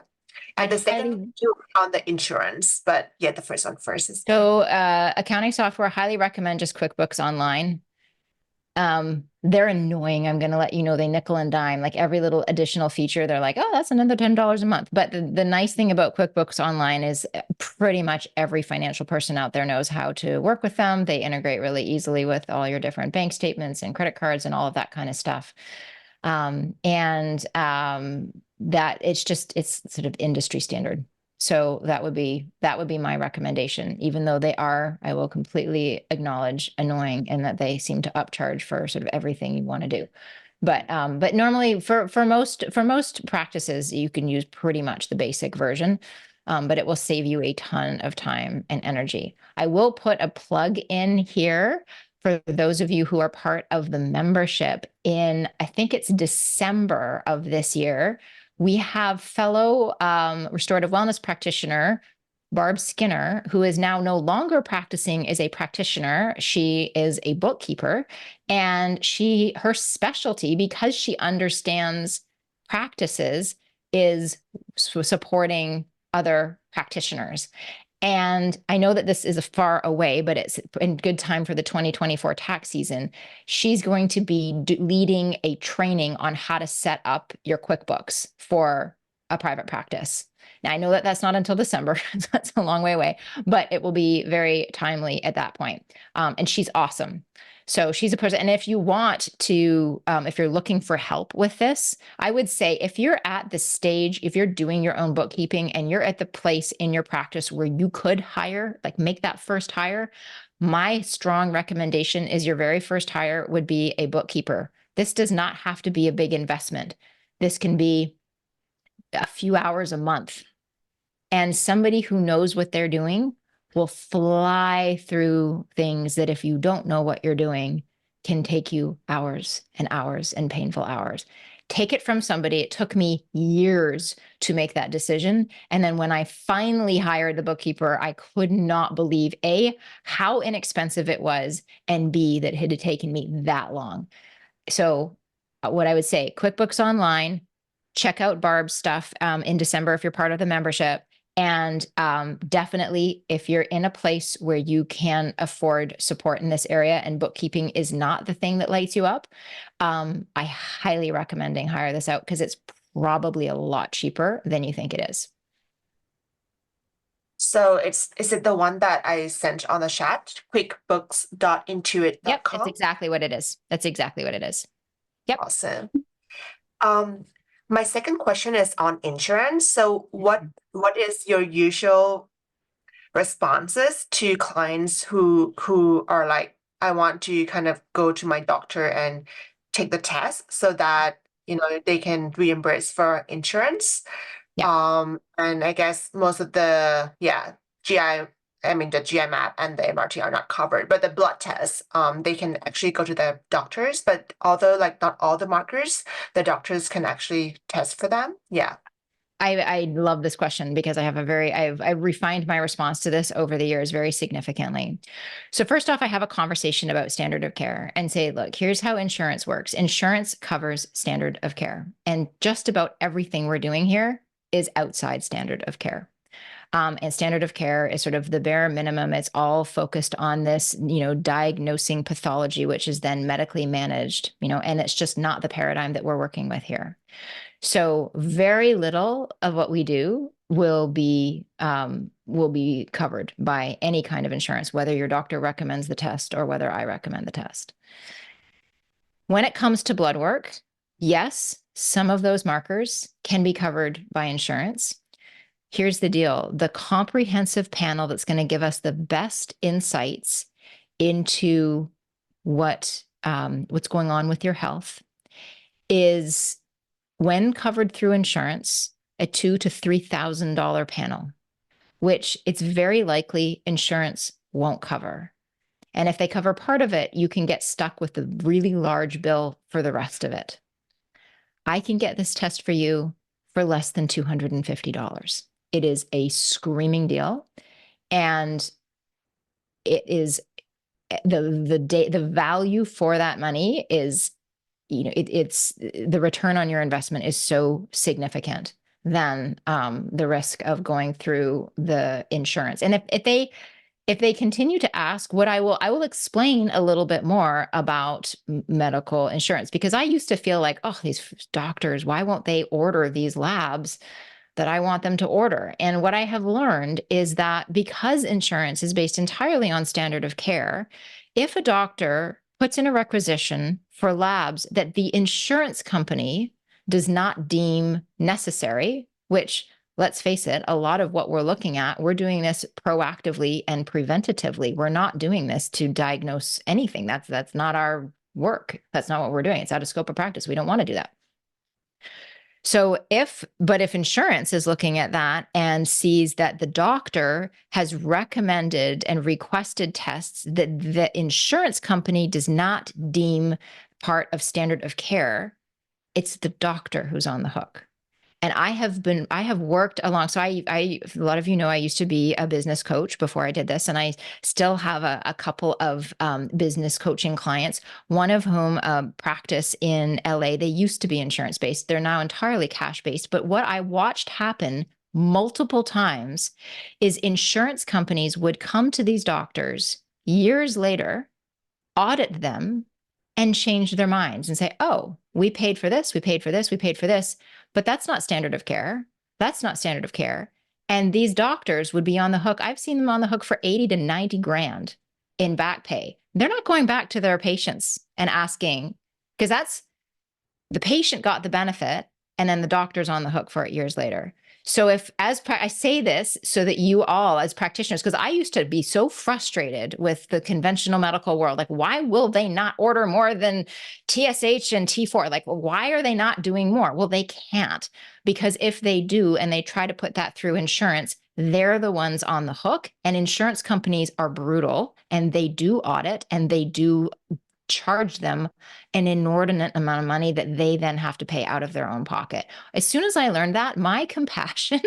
And the second on the insurance, but yeah, the first one first is. So accounting software, highly recommend just QuickBooks Online. They're annoying. I'm going to let you know, they nickel and dime, like every little additional feature. They're like, oh, that's another $10 a month. But the nice thing about QuickBooks Online is pretty much every financial person out there knows how to work with them. They integrate really easily with all your different bank statements and credit cards and all of that kind of stuff. That it's sort of industry standard. So that would be my recommendation, even though they are, I will completely acknowledge, annoying in that they seem to upcharge for sort of everything you want to do. But normally for most practices, you can use pretty much the basic version, but it will save you a ton of time and energy. I will put a plug in here for those of you who are part of the membership in, I think it's December of this year. We have fellow restorative wellness practitioner, Barb Skinner, who is now no longer practicing as a practitioner. She is a bookkeeper, and her specialty, because she understands practices, is supporting other practitioners. And I know that this is far away, but it's in good time for the 2024 tax season. She's going to be leading a training on how to set up your QuickBooks for a private practice. Now, I know that that's not until December, so that's a long way away, but it will be very timely at that point. And she's awesome. So she's a person. And if you want to, if you're looking for help with this, I would say if you're at the stage, if you're doing your own bookkeeping and you're at the place in your practice where you could hire, like make that first hire, my strong recommendation is your very first hire would be a bookkeeper. This does not have to be a big investment. This can be a few hours a month. And somebody who knows what they're doing will fly through things that if you don't know what you're doing can take you hours and hours and painful hours. Take it from somebody. It took me years to make that decision. And then when I finally hired the bookkeeper, I could not believe A, how inexpensive it was, and B, that it had taken me that long. So what I would say, QuickBooks Online, check out Barb's stuff in December if you're part of the membership. And definitely, if you're in a place where you can afford support in this area and bookkeeping is not the thing that lights you up, I highly recommend hire this out because it's probably a lot cheaper than you think it is. So is it the one that I sent on the chat? QuickBooks.intuit.com? Yep, that's exactly what it is. That's exactly what it is. Yep. Awesome. My second question is on insurance. So what is your usual responses to clients who are like, I want to kind of go to my doctor and take the test so that, they can reimburse for insurance. Yeah. And I guess most of the, the GI map and the MRT are not covered, but the blood tests, they can actually go to the doctors, but although like not all the markers, the doctors can actually test for them. Yeah. I love this question because I have I've refined my response to this over the years very significantly. So first off, I have a conversation about standard of care and say, look, here's how insurance works. Insurance covers standard of care, and just about everything we're doing here is outside standard of care. And standard of care is sort of the bare minimum. It's all focused on this, diagnosing pathology, which is then medically managed, and it's just not the paradigm that we're working with here. So very little of what we do will be covered by any kind of insurance, whether your doctor recommends the test or whether I recommend the test. When it comes to blood work, yes, some of those markers can be covered by insurance. Here's the deal. The comprehensive panel that's going to give us the best insights into what's going on with your health is, when covered through insurance, a $2,000 to $3,000 panel, which it's very likely insurance won't cover. And if they cover part of it, you can get stuck with a really large bill for the rest of it. I can get this test for you for less than $250. It is a screaming deal. And it is the value for that money is, it's the return on your investment is so significant than the risk of going through the insurance. And if they continue to ask, I will explain a little bit more about medical insurance, because I used to feel like, oh, these doctors, why won't they order these labs that I want them to order? And what I have learned is that because insurance is based entirely on standard of care, if a doctor puts in a requisition for labs that the insurance company does not deem necessary, which, let's face it, a lot of what we're looking at, we're doing this proactively and preventatively. We're not doing this to diagnose anything. That's not our work. That's not what we're doing. It's out of scope of practice. We don't want to do that. So if insurance is looking at that and sees that the doctor has recommended and requested tests that the insurance company does not deem part of standard of care, it's the doctor who's on the hook. And I have worked along. So a lot of you know, I used to be a business coach before I did this, and I still have a couple of business coaching clients, one of whom practice in LA. They used to be insurance based. They're now entirely cash based. But what I watched happen multiple times is insurance companies would come to these doctors years later, audit them, and change their minds and say, oh, we paid for this, we paid for this, we paid for this. But that's not standard of care. That's not standard of care. And these doctors would be on the hook. I've seen them on the hook for 80 to 90 grand in back pay. They're not going back to their patients and asking, because that's the patient got the benefit and then the doctor's on the hook for it years later. So I say this so that you all as practitioners, because I used to be so frustrated with the conventional medical world, like, why will they not order more than TSH and T4? Like, why are they not doing more? Well, they can't, because if they do and they try to put that through insurance, they're the ones on the hook, and insurance companies are brutal and they do audit and they do charge them an inordinate amount of money that they then have to pay out of their own pocket. As soon as I learned that, my compassion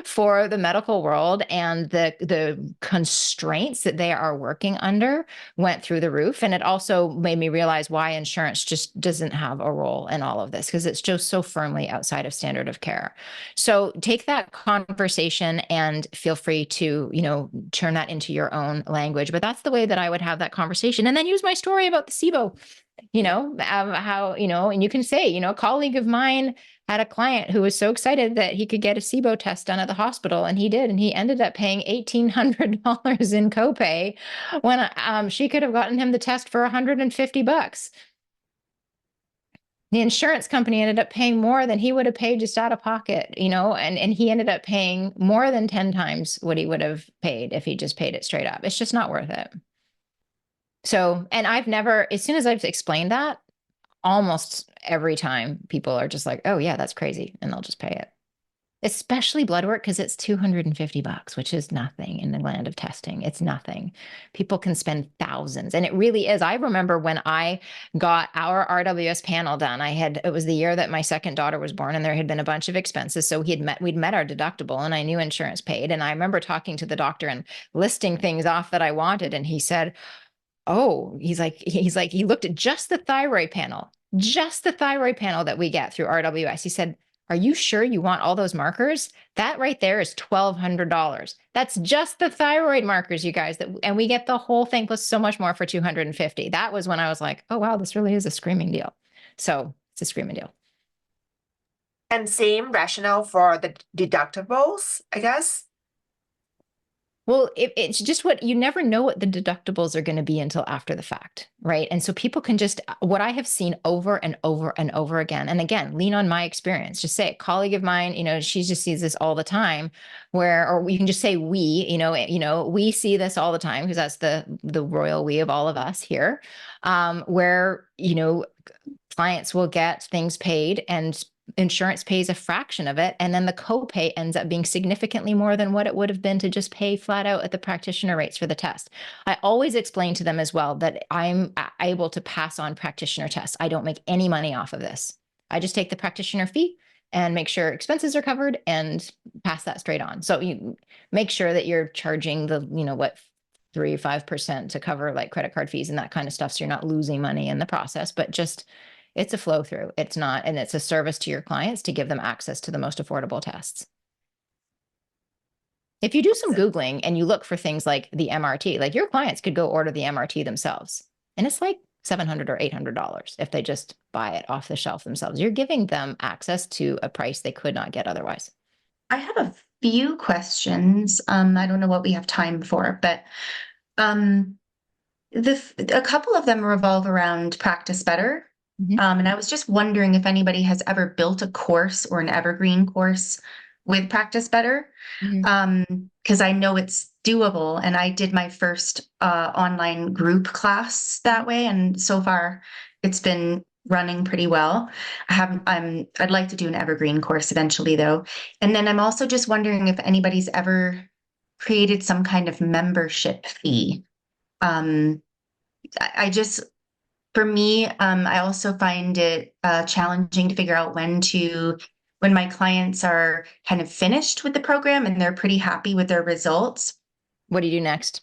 for the medical world and the constraints that they are working under went through the roof. And it also made me realize why insurance just doesn't have a role in all of this, because it's just so firmly outside of standard of care. So take that conversation and feel free to, turn that into your own language. But that's the way that I would have that conversation. And then use my story about the SIBO, and you can say, a colleague of mine had a client who was so excited that he could get a SIBO test done at the hospital, and he did, and he ended up paying $1,800 in copay when she could have gotten him the test for $150. The insurance company ended up paying more than he would have paid just out of pocket, and he ended up paying more than 10 times what he would have paid if he just paid it straight up. It's just not worth it. So, and I've never, as soon as I've explained that, almost every time people are just like, oh yeah, that's crazy. And they'll just pay it. Especially blood work, because it's $250, which is nothing in the land of testing. It's nothing. People can spend thousands. And it really is. I remember when I got our RWS panel done, it was the year that my second daughter was born, and there had been a bunch of expenses. So we'd met our deductible, and I knew insurance paid. And I remember talking to the doctor and listing things off that I wanted. And he said, oh, he looked at just the thyroid panel that we get through RWS. He said, are you sure you want all those markers? That right there is $1,200. That's just the thyroid markers, you guys. And we get the whole thing plus so much more for $250. That was when I was like, oh, wow, this really is a screaming deal. So it's a screaming deal. And same rationale for the deductibles, I guess. Well, it's just what you never know what the deductibles are going to be until after the fact, right? And so people can just, what I have seen over and over and over again, and again, lean on my experience. Just say a colleague of mine, she just sees this all the time, or you can just say we, we see this all the time because that's the royal we of all of us here, where clients will get things paid and insurance pays a fraction of it. And then the copay ends up being significantly more than what it would have been to just pay flat out at the practitioner rates for the test. I always explain to them as well that I'm able to pass on practitioner tests. I don't make any money off of this. I just take the practitioner fee and make sure expenses are covered and pass that straight on. So you make sure that you're charging the, 3 or 5% to cover like credit card fees and that kind of stuff. So you're not losing money in the process, but just it's a flow through. It's not, and it's a service to your clients to give them access to the most affordable tests. If you do some Googling and you look for things like the MRT, like your clients could go order the MRT themselves. And it's like $700 or $800 if they just buy it off the shelf themselves. You're giving them access to a price they could not get otherwise. I have a few questions. I don't know what we have time for, but a couple of them revolve around Practice Better. And I was just wondering if anybody has ever built a course or an evergreen course with Practice Better, because I know it's doable. And I did my first online group class that way, and so far it's been running pretty well. I'd like to do an evergreen course eventually, though. And then I'm also just wondering if anybody's ever created some kind of membership fee. For me, I also find it challenging to figure out when my clients are kind of finished with the program and they're pretty happy with their results. What do you do next?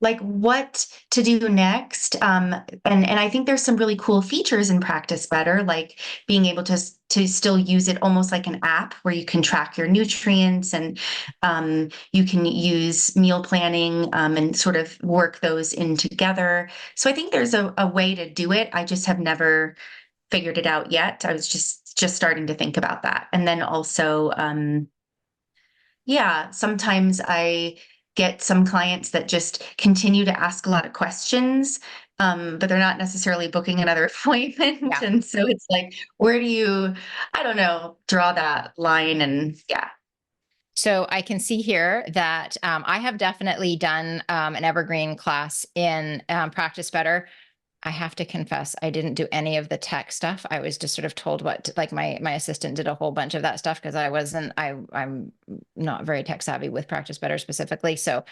Like what to do next. And I think there's some really cool features in Practice Better, like being able to still use it almost like an app where you can track your nutrients, and you can use meal planning and sort of work those in together. So I think there's a way to do it. I just have never figured it out yet. I was just starting to think about that. And then also, sometimes I get some clients that just continue to ask a lot of questions, but they're not necessarily booking another appointment. Yeah. And so it's like, where do you, I don't know, draw that line? And yeah. So I can see here that I have definitely done an evergreen class in Practice Better. I have to confess, I didn't do any of the tech stuff. I was just sort of told like my assistant did a whole bunch of that stuff because I'm not very tech savvy with Practice Better specifically. So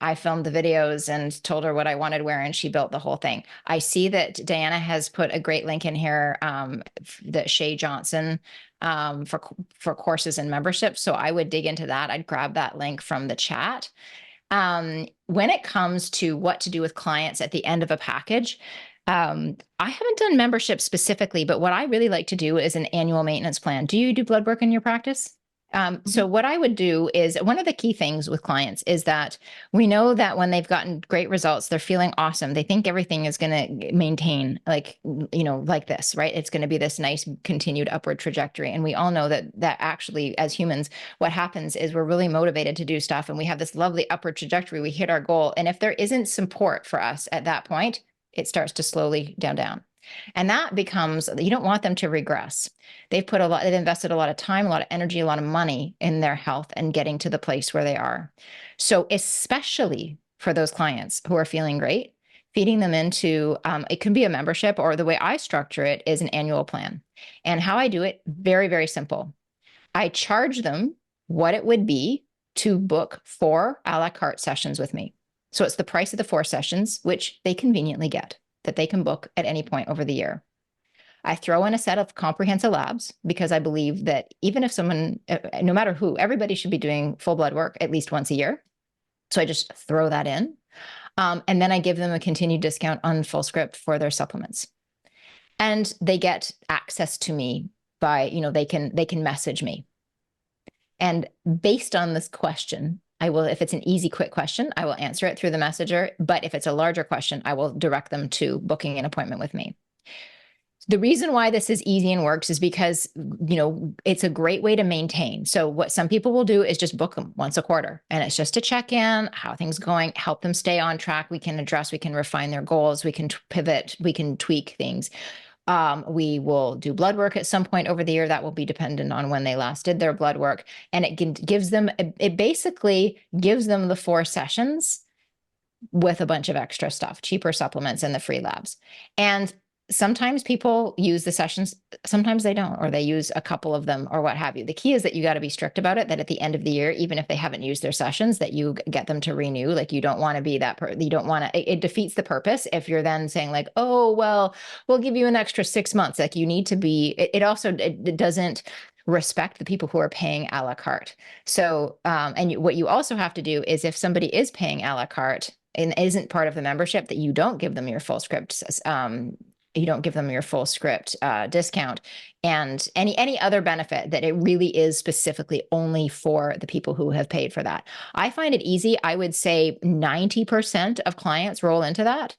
I filmed the videos and told her what I wanted where, and she built the whole thing. I see that Diana has put a great link in here, that Shay Johnson, for courses and memberships. So I would dig into that. I'd grab that link from the chat. When it comes to what to do with clients at the end of a package, I haven't done membership specifically, but what I really like to do is an annual maintenance plan. Do you do blood work in your practice? So what I would do is, one of the key things with clients is that we know that when they've gotten great results, they're feeling awesome. They think everything is going to maintain like this, right? It's going to be this nice continued upward trajectory. And we all know that actually, as humans, what happens is we're really motivated to do stuff and we have this lovely upward trajectory. We hit our goal. And if there isn't support for us at that point, it starts to slowly down. And that becomes, you don't want them to regress. They've invested a lot of time, a lot of energy, a lot of money in their health and getting to the place where they are. So especially for those clients who are feeling great, feeding them into, it can be a membership, or the way I structure it is an annual plan. And how I do it, very, very simple. I charge them what it would be to book 4 a la carte sessions with me. So it's the price of the 4 sessions, which they conveniently get, that they can book at any point over the year. I throw in a set of comprehensive labs because I believe that even if someone, no matter who, everybody should be doing full blood work at least once a year. So I just throw that in. And then I give them a continued discount on full script for their supplements. And they get access to me by, they can message me. And based on this question, I will, if it's an easy, quick question, I will answer it through the messenger. But if it's a larger question, I will direct them to booking an appointment with me. The reason why this is easy and works is because, you know, it's a great way to maintain. So what some people will do is just book them once a quarter, and it's just to check in, how things going, help them stay on track. We can address, we can refine their goals, we can pivot, we can tweak things. We will do blood work at some point over the year. That will be dependent on when they last did their blood work. And gives them, it basically gives them the 4 sessions with a bunch of extra stuff, cheaper supplements and the free labs. And sometimes people use the sessions, sometimes they don't, or they use a couple of them or what have you. The key is that you got to be strict about it, that at the end of the year, even if they haven't used their sessions, that you get them to renew. Like, you don't want to be that, you don't want to, it defeats the purpose if you're then saying like, oh, well, we'll give you an extra 6 months. Like, you need to be, it doesn't respect the people who are paying a la carte. So, what you also have to do is, if somebody is paying a la carte and isn't part of the membership, that you don't give them your full script, you don't give them your full script discount and any other benefit, that it really is specifically only for the people who have paid for that. I find it easy. I would say 90% of clients roll into that.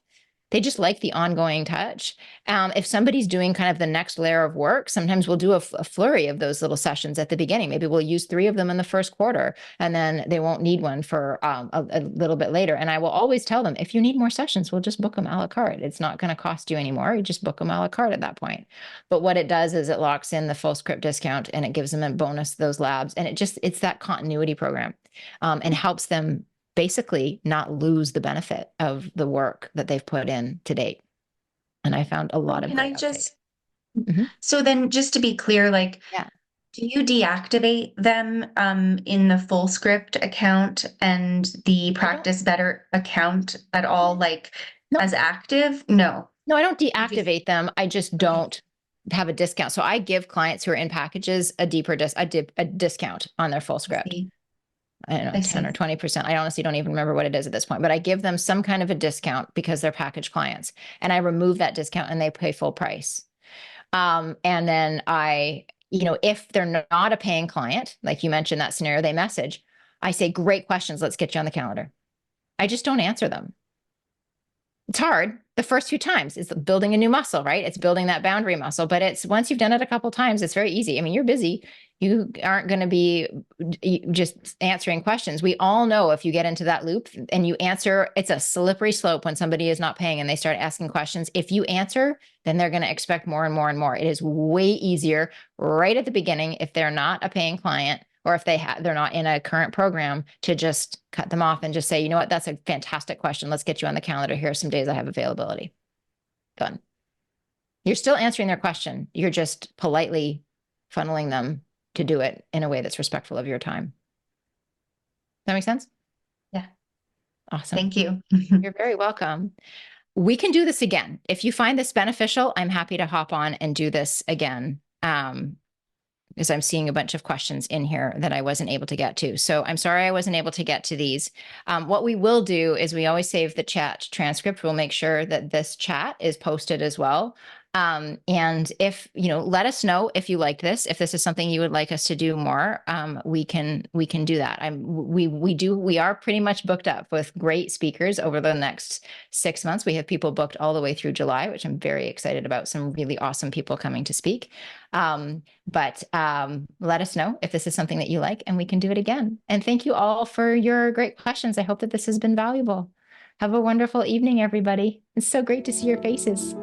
They just like the ongoing touch. If somebody's doing kind of the next layer of work, sometimes we'll do a flurry of those little sessions at the beginning. Maybe we'll use 3 of them in the first quarter, and then they won't need one for a little bit later. And I will always tell them, if you need more sessions, we'll just book them a la carte. It's not going to cost you anymore. You just book them a la carte at that point. But what it does is it locks in the full script discount, and it gives them a bonus, those labs. And it's that continuity program, and helps them basically not lose the benefit of the work that they've put in to date. And I found a lot of Can I just, Mhm. so then just to be clear, like, Yeah. do you deactivate them in the full script account and the practice better account at all, like No. as active? No. No, I don't deactivate them. I just don't have a discount. So I give clients who are in packages a discount on their full script. See. I don't know, I 10 or see. 20%. I honestly don't even remember what it is at this point, but I give them some kind of a discount because they're package clients, and I remove that discount and they pay full price. And then if they're not a paying client, like you mentioned that scenario, they message, I say, great questions, let's get you on the calendar. I just don't answer them. It's hard the first few times. It's building a new muscle, right? It's building that boundary muscle, but it's once you've done it a couple of times, it's very easy. I mean, you're busy. You aren't going to be just answering questions. We all know if you get into that loop and you answer, it's a slippery slope when somebody is not paying and they start asking questions. If you answer, then they're going to expect more and more and more. It is way easier right at the beginning, if they're not a paying client, or if they're not in a current program, to just cut them off and just say, you know what, that's a fantastic question. Let's get you on the calendar. Here are some days I have availability. Done. You're still answering their question. You're just politely funneling them to do it in a way that's respectful of your time. That make sense? Yeah. Awesome. Thank you. You're very welcome. We can do this again. If you find this beneficial, I'm happy to hop on and do this again. Because I'm seeing a bunch of questions in here that I wasn't able to get to. So I'm sorry I wasn't able to get to these. What we will do is we always save the chat transcript. We'll make sure that this chat is posted as well. And if, let us know if you liked this, if this is something you would like us to do more, we can do that. We are pretty much booked up with great speakers over the next 6 months. We have people booked all the way through July, which I'm very excited about. Some really awesome people coming to speak. But let us know if this is something that you like, and we can do it again. And thank you all for your great questions. I hope that this has been valuable. Have a wonderful evening, everybody. It's so great to see your faces.